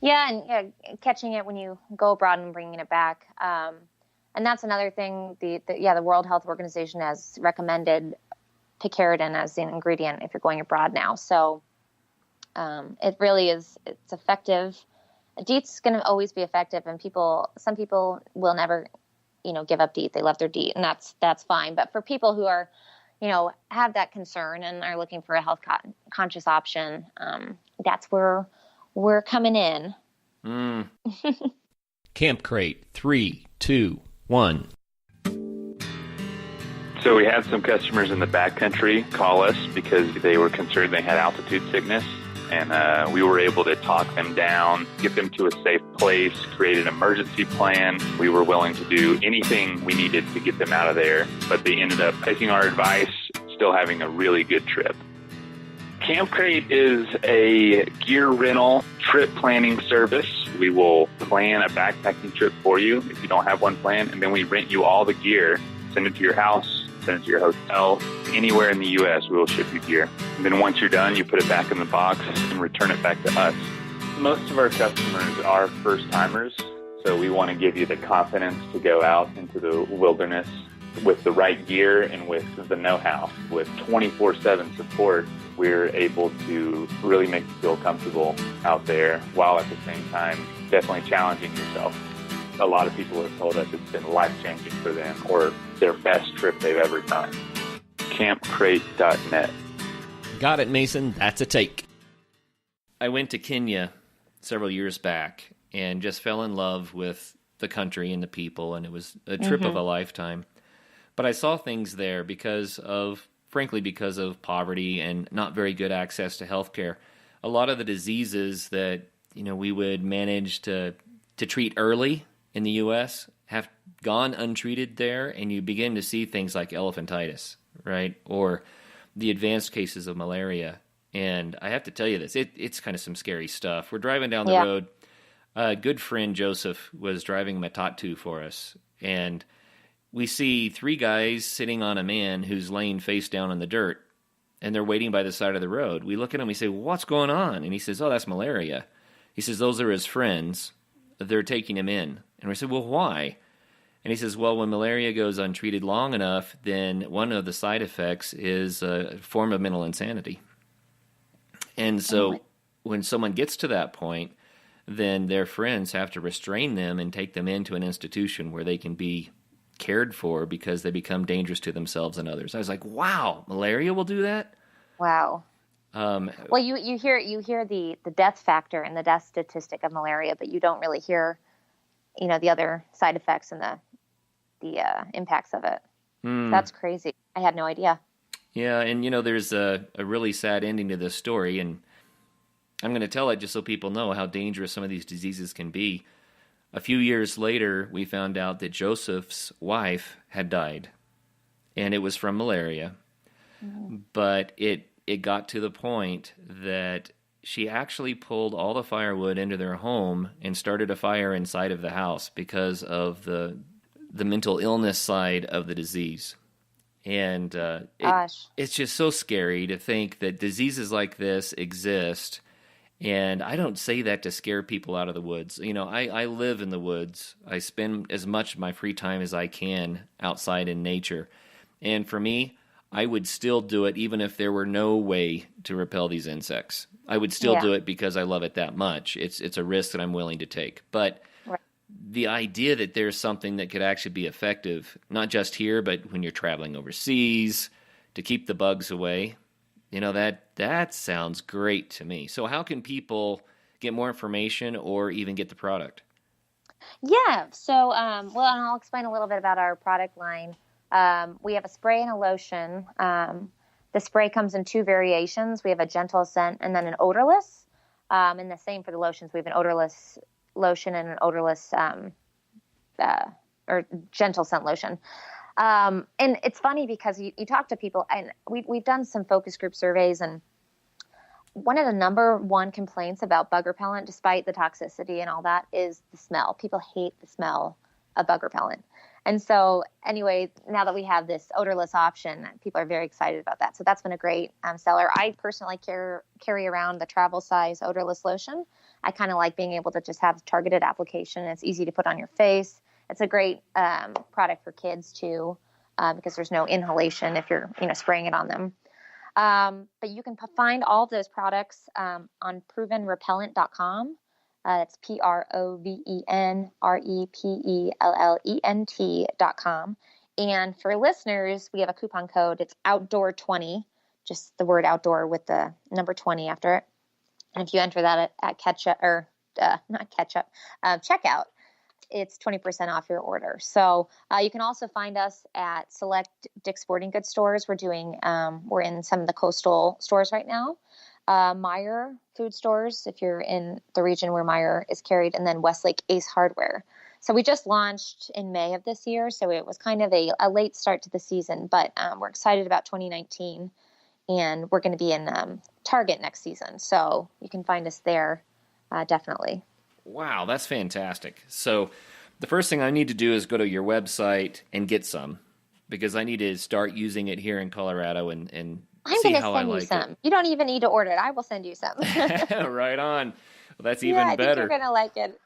Yeah, and catching it when you go abroad and bringing it back. And that's another thing. The World Health Organization has recommended picaridin as an ingredient if you're going abroad now. So it really is. It's effective. DEET's going to always be effective, and some people will never, give up DEET. They love their DEET, and that's fine. But for people who are, have that concern and are looking for a health conscious option, that's where we're coming in. Camp Crate, 3, 2, 1. So we had some customers in the backcountry call us because they were concerned they had altitude sickness. And we were able to talk them down, get them to a safe place, create an emergency plan. We were willing to do anything we needed to get them out of there. But they ended up taking our advice, still having a really good trip. Camp Crate is a gear rental trip planning service. We will plan a backpacking trip for you if you don't have one planned, and then we rent you all the gear, send it to your house, send it to your hotel. Anywhere in the U.S., we will ship you gear. And then once you're done, you put it back in the box and return it back to us. Most of our customers are first-timers, so we want to give you the confidence to go out into the wilderness with the right gear and with the know-how. With 24/7 support, we're able to really make you feel comfortable out there while at the same time definitely challenging yourself. A lot of people have told us it's been life-changing for them or their best trip they've ever done. Campcrate.net. Got it, Mason. That's a take. I went to Kenya several years back and just fell in love with the country and the people, and it was a trip of a lifetime. But I saw things there because of poverty and not very good access to healthcare. A lot of the diseases that, we would manage to treat early in the U.S. have gone untreated there, and you begin to see things like elephantitis, right? Or the advanced cases of malaria. And I have to tell you this, it's kind of some scary stuff. We're driving down the road. A good friend, Joseph, was driving Matatu for us, and we see 3 guys sitting on a man who's laying face down in the dirt, and they're waiting by the side of the road. We look at him, we say, well, what's going on? And he says, oh, that's malaria. He says, those are his friends. They're taking him in. And we said, well, why? And he says, well, when malaria goes untreated long enough, then one of the side effects is a form of mental insanity. And so when someone gets to that point, then their friends have to restrain them and take them into an institution where they can be cared for because they become dangerous to themselves and others. I was like, wow, malaria will do that? Wow. Well, you hear the death factor and the death statistic of malaria, but you don't really hear, the other side effects and the impacts of it. That's crazy. I had no idea. Yeah, and there's a really sad ending to this story, and I'm going to tell it just so people know how dangerous some of these diseases can be. A few years later, we found out that Joseph's wife had died, and it was from malaria. But it got to the point that she actually pulled all the firewood into their home and started a fire inside of the house because of the mental illness side of the disease. And it's just so scary to think that diseases like this exist. And I don't say that to scare people out of the woods. I live in the woods. I spend as much of my free time as I can outside in nature. And for me, I would still do it even if there were no way to repel these insects. I would still do it because I love it that much. It's a risk that I'm willing to take. But the idea that there's something that could actually be effective, not just here, but when you're traveling overseas to keep the bugs away, that sounds great to me. So how can people get more information or even get the product? Yeah. So, and I'll explain a little bit about our product line. We have a spray and a lotion The spray comes in 2 variations. We have a gentle scent and then an odorless. And the same for the lotions. We have an odorless lotion and an odorless or gentle scent lotion. And it's funny because you talk to people, and we've done some focus group surveys, and one of the number one complaints about bug repellent, despite the toxicity and all that, is the smell. People hate the smell of bug repellent. And so anyway, now that we have this odorless option, people are very excited about that. So that's been a great seller. I personally carry around the travel size odorless lotion. I kind of like being able to just have targeted application. It's easy to put on your face. It's a great product for kids too, because there's no inhalation if you're spraying it on them. But you can find all of those products on provenrepellent.com. That's provenrepellent.com. And for listeners, we have a coupon code. It's outdoor20, just the word outdoor with the number 20 after it. And if you enter that at checkout, it's 20% off your order. So you can also find us at select Dick's Sporting Goods stores. We're in some of the coastal stores right now. Meijer food stores, if you're in the region where Meijer is carried, and then Westlake Ace Hardware. So we just launched in May of this year, so it was kind of a late start to the season, but we're excited about 2019, and we're going to be in Target next season. So you can find us there, definitely. Wow, that's fantastic. So the first thing I need to do is go to your website and get some, because I need to start using it here in Colorado and I'm see going to how I send you like some. it. You don't even need to order it. I will send you some. Right on. Well, that's even I better. think you're going to like it.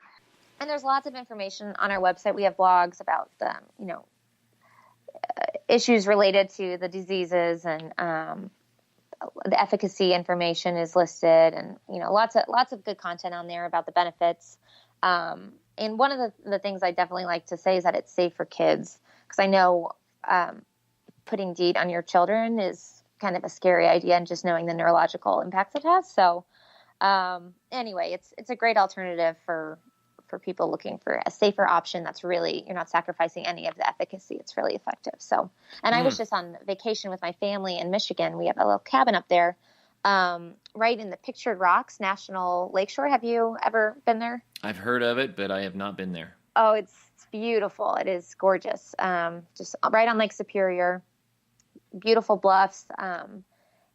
And there's lots of information on our website. We have blogs about the, issues related to the diseases, and the efficacy information is listed, and lots of good content on there about the benefits. And one of the things I definitely like to say is that it's safe for kids, because I know putting DEET on your children is kind of a scary idea, and just knowing the neurological impacts it has. So anyway, it's a great alternative for people looking for a safer option that's really, you're not sacrificing any of the efficacy. It's really effective. So, and I was just on vacation with my family in Michigan. We have a little cabin up there, right in the Pictured Rocks National Lakeshore. Have you ever been there? I've heard of it, but I have not been there. Oh, it's beautiful. It is gorgeous. Just right on Lake Superior, beautiful bluffs.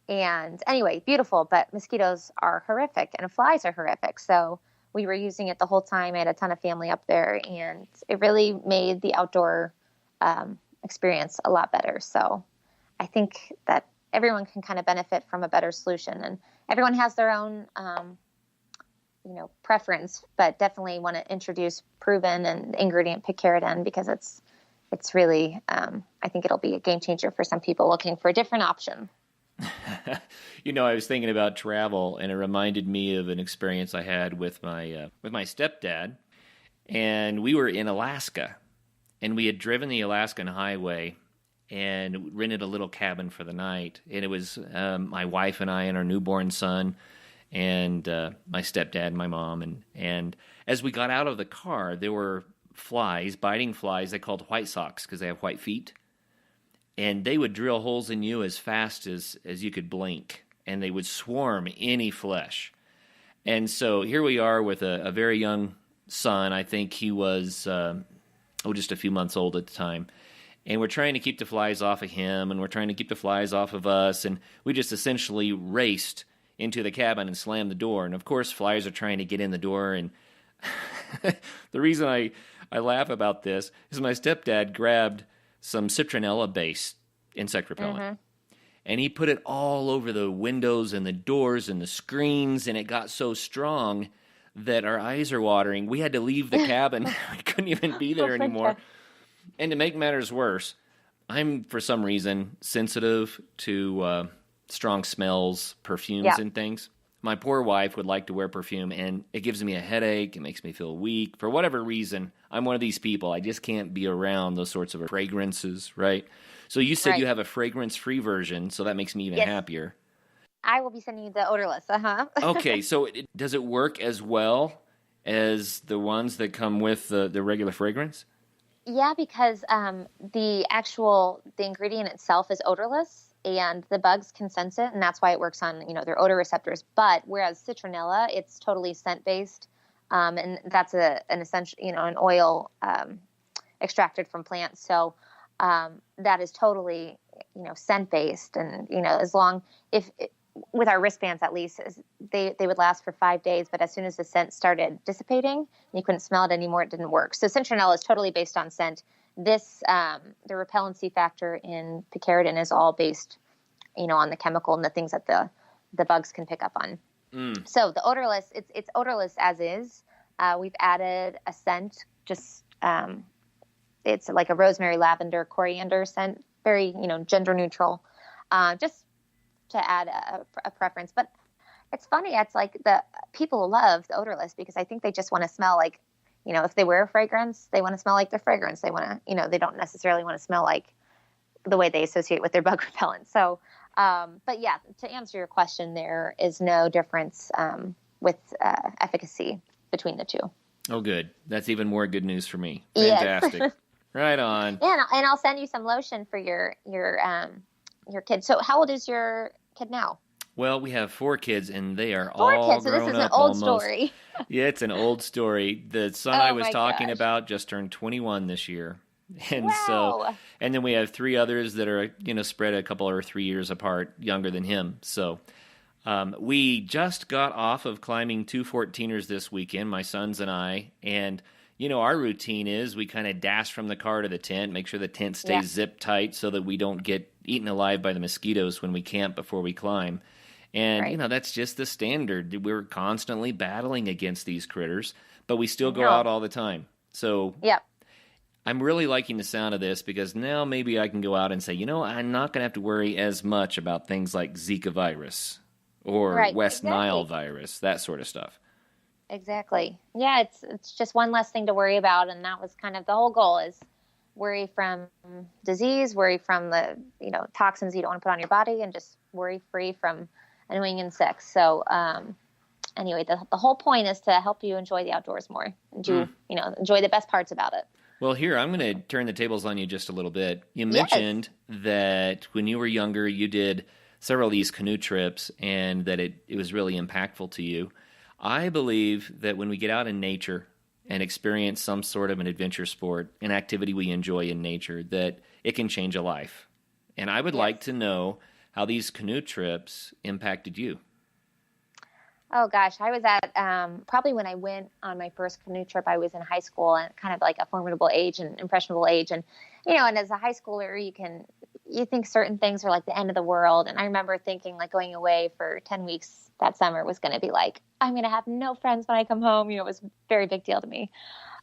And anyway, beautiful, but mosquitoes are horrific and flies are horrific. So we were using it the whole time. I had a ton of family up there, and it really made the outdoor experience a lot better. So I think that everyone can kind of benefit from a better solution, and everyone has their own, preference, but definitely want to introduce Proven and the ingredient picaridin, because it's really, I think it'll be a game changer for some people looking for a different option. I was thinking about travel, and it reminded me of an experience I had with my stepdad. And we were in Alaska, and we had driven the Alaskan highway and rented a little cabin for the night. And it was my wife and I and our newborn son, and my stepdad and my mom. And as we got out of the car, there were flies, biting flies. They called white socks because they have white feet. And they would drill holes in you as fast as you could blink, and they would swarm any flesh. And so here we are with a very young son. I think he was just a few months old at the time. And we're trying to keep the flies off of him, and we're trying to keep the flies off of us. And we just essentially raced into the cabin and slammed the door. And, of course, flies are trying to get in the door. And the reason I laugh about this is my stepdad grabbed some citronella-based insect repellent. Mm-hmm. And he put it all over the windows and the doors and the screens, and it got so strong that our eyes are watering. We had to leave the cabin. We couldn't even be there anymore. And to make matters worse, I'm, for some reason, sensitive to strong smells, perfumes, and things. My poor wife would like to wear perfume, and it gives me a headache. It makes me feel weak. For whatever reason, I'm one of these people. I just can't be around those sorts of fragrances, right? So you said you have a fragrance-free version, so that makes me even happier. I will be sending you the odorless, Okay, so does it work as well as the ones that come with the regular fragrance? Yeah, because the ingredient itself is odorless. and the bugs can sense it, and that's why it works on, their odor receptors. But whereas citronella, it's totally scent based, and that's an essential, an oil extracted from plants. So that is totally, scent based, and as long with our wristbands at least, they would last for 5 days. But as soon as the scent started dissipating, and you couldn't smell it anymore, it didn't work. So citronella is totally based on scent. This the repellency factor in picaridin is all based, on the chemical and the things that the bugs can pick up on. So the odorless, it's odorless as is. We've added a scent, just it's like a rosemary, lavender, coriander scent, very gender neutral, just to add a preference. But it's funny, it's like the people love the odorless because I think they just want to smell like, if they wear a fragrance, they want to smell like their fragrance. They want to, they don't necessarily want to smell like the way they associate with their bug repellent. So, but yeah, to answer your question, there is no difference with efficacy between the two. Oh, good. That's even more good news for me. Fantastic. Yes. Right on. Yeah, and I'll send you some lotion for your kid. So how old is your kid now? Well, we have 4 kids, and they are all grown up. So this is an old story. Yeah, it's an old story. The son I was talking about just turned 21 this year. And wow. And then we have 3 others that are, spread a couple or 3 years apart, younger than him. So we just got off of climbing 2 14ers this weekend, my sons and I, and our routine is we kind of dash from the car to the tent, make sure the tent stays zip tight so that we don't get eaten alive by the mosquitoes when we camp before we climb. And, that's just the standard. We're constantly battling against these critters, but we still go out all the time. So I'm really liking the sound of this because now maybe I can go out and say, I'm not going to have to worry as much about things like Zika virus or West Nile virus, that sort of stuff. Exactly. Yeah, it's just one less thing to worry about, and that was kind of the whole goal, is worry from disease, worry from the toxins you don't want to put on your body, and just worry free from annoying insects. So anyway, the whole point is to help you enjoy the outdoors more and enjoy the best parts about it. Well, here, I'm going to turn the tables on you just a little bit. You mentioned that when you were younger, you did several of these canoe trips and that it was really impactful to you. I believe that when we get out in nature and experience some sort of an adventure sport, an activity we enjoy in nature, that it can change a life. And I would like to know how these canoe trips impacted you. Oh, gosh. I was at probably when I went on my first canoe trip, I was in high school and kind of like a formidable age and impressionable age. And, and as a high schooler, you think certain things are like the end of the world. And I remember thinking like going away for 10 weeks that summer was going to be like, I'm going to have no friends when I come home. It was a very big deal to me.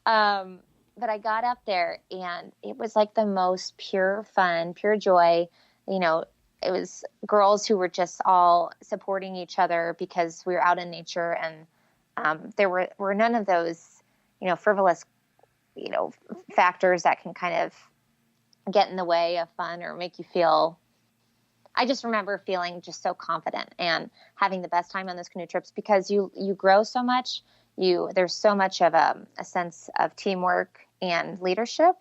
But I got up there and it was like the most pure fun, pure joy. It was girls who were just all supporting each other because we were out in nature, and there were none of those, frivolous, factors that can kind of get in the way of fun or make you feel. I just remember feeling just so confident and having the best time on those canoe trips because you grow so much. There's so much of a sense of teamwork and leadership,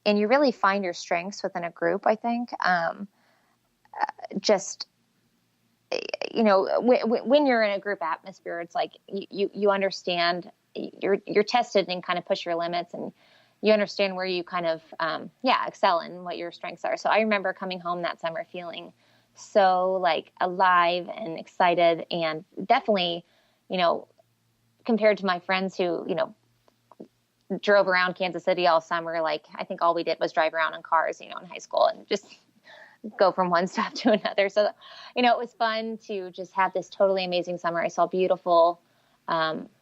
and you really find your strengths within a group, I think. When you're in a group atmosphere, it's like you understand you're tested and kind of push your limits, and you understand where you kind of excel and what your strengths are. So I remember coming home that summer feeling so like alive and excited, and definitely, compared to my friends who, drove around Kansas City all summer. Like I think all we did was drive around in cars, in high school and just go from one stop to another. So, it was fun to just have this totally amazing summer. I saw beautiful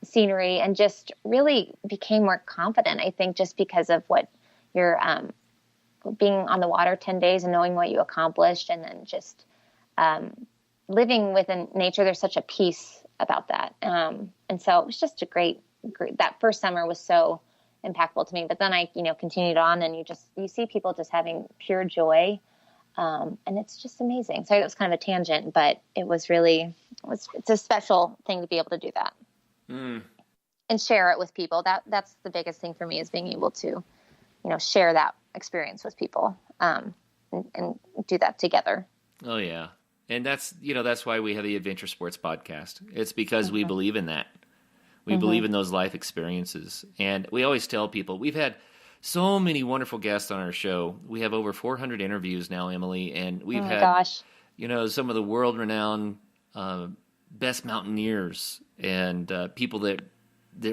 scenery and just really became more confident, I think, just because of what you're being on the water 10 days and knowing what you accomplished, and then just living within nature. There's such a peace about that. And so it was just a great, that first summer was so impactful to me. But then I, continued on, and you see people just having pure joy. And it's just amazing. Sorry, that was kind of a tangent, but it was really, it's a special thing to be able to do that and share it with people. That's the biggest thing for me, is being able to, share that experience with people, and do that together. Oh, yeah. And that's why we have the Adventure Sports Podcast. It's because we believe in that. We believe in those life experiences. And we always tell people, we've had so many wonderful guests on our show. We have over 400 interviews now, Emily, and we've had, gosh. Some of the world-renowned best mountaineers and people that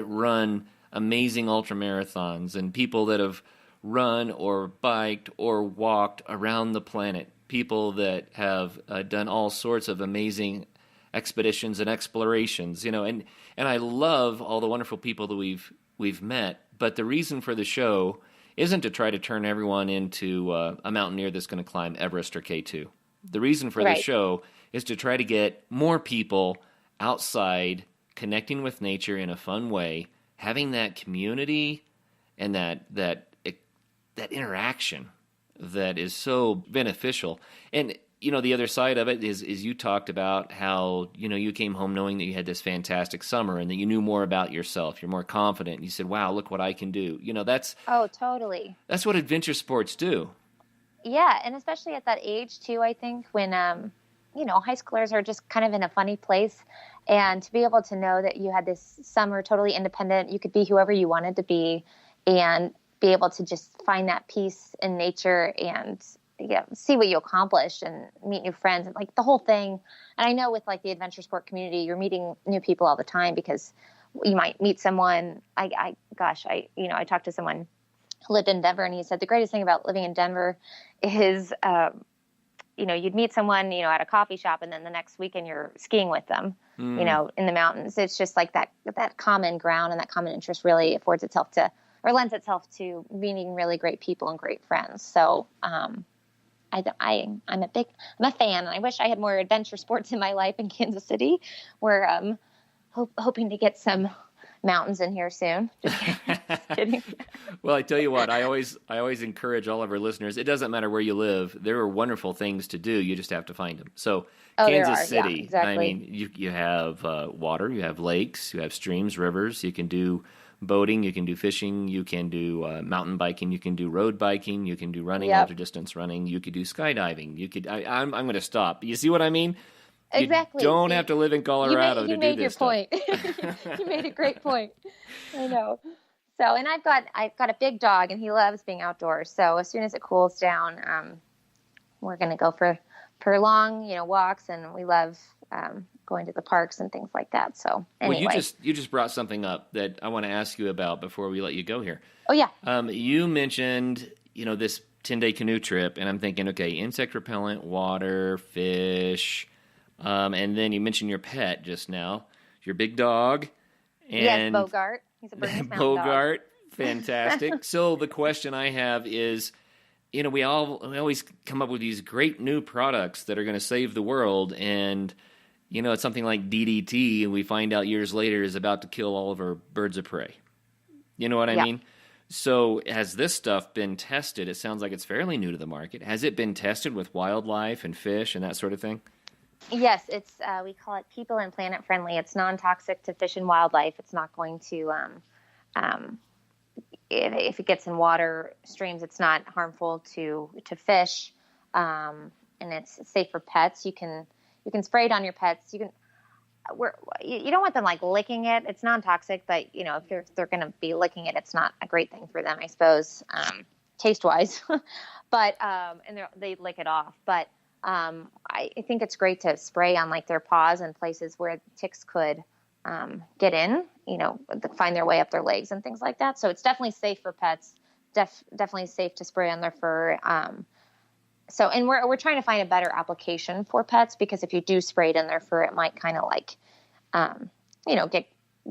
run amazing ultramarathons and people that have run or biked or walked around the planet, people that have done all sorts of amazing expeditions and explorations, and I love all the wonderful people that we've met. But the reason for the show isn't to try to turn everyone into a mountaineer that's going to climb Everest or K2. The reason for the show is to try to get more people outside, connecting with nature in a fun way, having that community and that interaction that is so beneficial. And the other side of it is you talked about how, you came home knowing that you had this fantastic summer and that you knew more about yourself. You're more confident. And you said, wow, look what I can do. Oh, totally. That's what adventure sports do. Yeah. And especially at that age too, I think when, high schoolers are just kind of in a funny place, and to be able to know that you had this summer totally independent, you could be whoever you wanted to be and be able to just find that peace in nature and see what you accomplished and meet new friends and like the whole thing. And I know with like the adventure sport community, you're meeting new people all the time because you might meet someone. I talked to someone who lived in Denver, and he said the greatest thing about living in Denver is, you'd meet someone, at a coffee shop, and then the next weekend you're skiing with them, in the mountains. It's just like that common ground and that common interest really lends itself to meeting really great people and great friends. So, I'm a fan, and I wish I had more adventure sports in my life in Kansas City. We're hoping to get some mountains in here soon. Just kidding. Well, I tell you what, I always encourage all of our listeners. It doesn't matter where you live; there are wonderful things to do. You just have to find them. So, Kansas City. Yeah, exactly. I mean, you have water, you have lakes, you have streams, rivers. You can do boating, you can do fishing, you can do mountain biking, you can do road biking, you can do running, ultra distance running, you could do skydiving. You could. I'm going to stop. You see what I mean? Exactly. You don't have to live in Colorado to do this stuff. You made your point. You made a great point. I know. So, and I've got a big dog, and he loves being outdoors. So as soon as it cools down, we're going to go for long, walks, and we love going to the parks and things like that. So anyway. Well, you just brought something up that I want to ask you about before we let you go here. Oh yeah. You mentioned, this 10-day canoe trip, and I'm thinking, okay, insect repellent, water, fish, and then you mentioned your pet just now, your big dog. And yes, Bogart. He's a Bernese Mountain Bogart, dog. Fantastic. So the question I have is, we always come up with these great new products that are going to save the world, and it's something like DDT, and we find out years later is about to kill all of our birds of prey. You know what I mean? So has this stuff been tested? It sounds like it's fairly new to the market. Has it been tested with wildlife and fish and that sort of thing? Yes, it's we call it people and planet friendly. It's non-toxic to fish and wildlife. It's not going to, if it gets in water streams, it's not harmful to fish, and it's safe for pets. You can spray it on your pets. You don't want them like licking it. It's non-toxic, but if they're going to be licking it, it's not a great thing for them, I suppose, taste wise. But and they lick it off. But I think it's great to spray on like their paws and places where ticks could get in, find their way up their legs and things like that. So it's definitely safe for pets. Definitely safe to spray on their fur. And we're trying to find a better application for pets, because if you do spray it in their fur, it might kind of like, get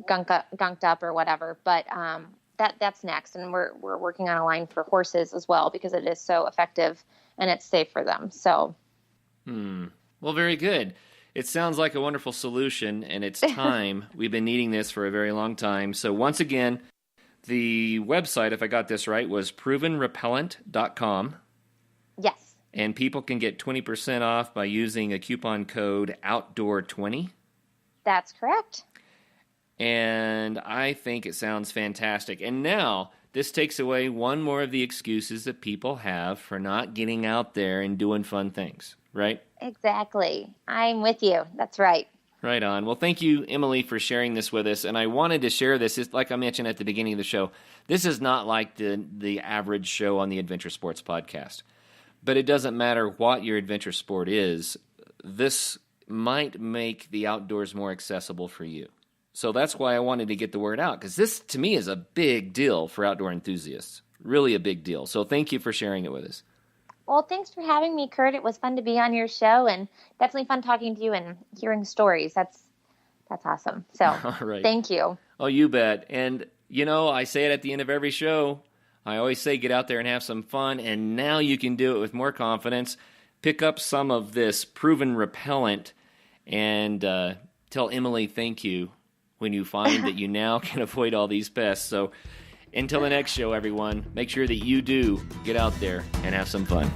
gunked up or whatever. But that's next, and we're working on a line for horses as well, because it is so effective and it's safe for them. So. Well, very good. It sounds like a wonderful solution, and it's time. We've been needing this for a very long time. So once again, the website, if I got this right, was provenrepellent.com. Yes. And people can get 20% off by using a coupon code OUTDOOR20. That's correct. And I think it sounds fantastic. And now this takes away one more of the excuses that people have for not getting out there and doing fun things, right? Exactly. I'm with you. That's right. Right on. Well, thank you, Emily, for sharing this with us. And I wanted to share this. It's like I mentioned at the beginning of the show, this is not like the average show on the Adventure Sports Podcast. But it doesn't matter what your adventure sport is. This might make the outdoors more accessible for you. So that's why I wanted to get the word out, because this, to me, is a big deal for outdoor enthusiasts. Really a big deal. So thank you for sharing it with us. Well, thanks for having me, Kurt. It was fun to be on your show, and definitely fun talking to you and hearing stories. That's awesome. So All right. Thank you. Oh, you bet. And, I say it at the end of every show. I always say get out there and have some fun, and now you can do it with more confidence. Pick up some of this proven repellent and tell Emily thank you when you find that you now can avoid all these pests. So until the next show, everyone, make sure that you do get out there and have some fun.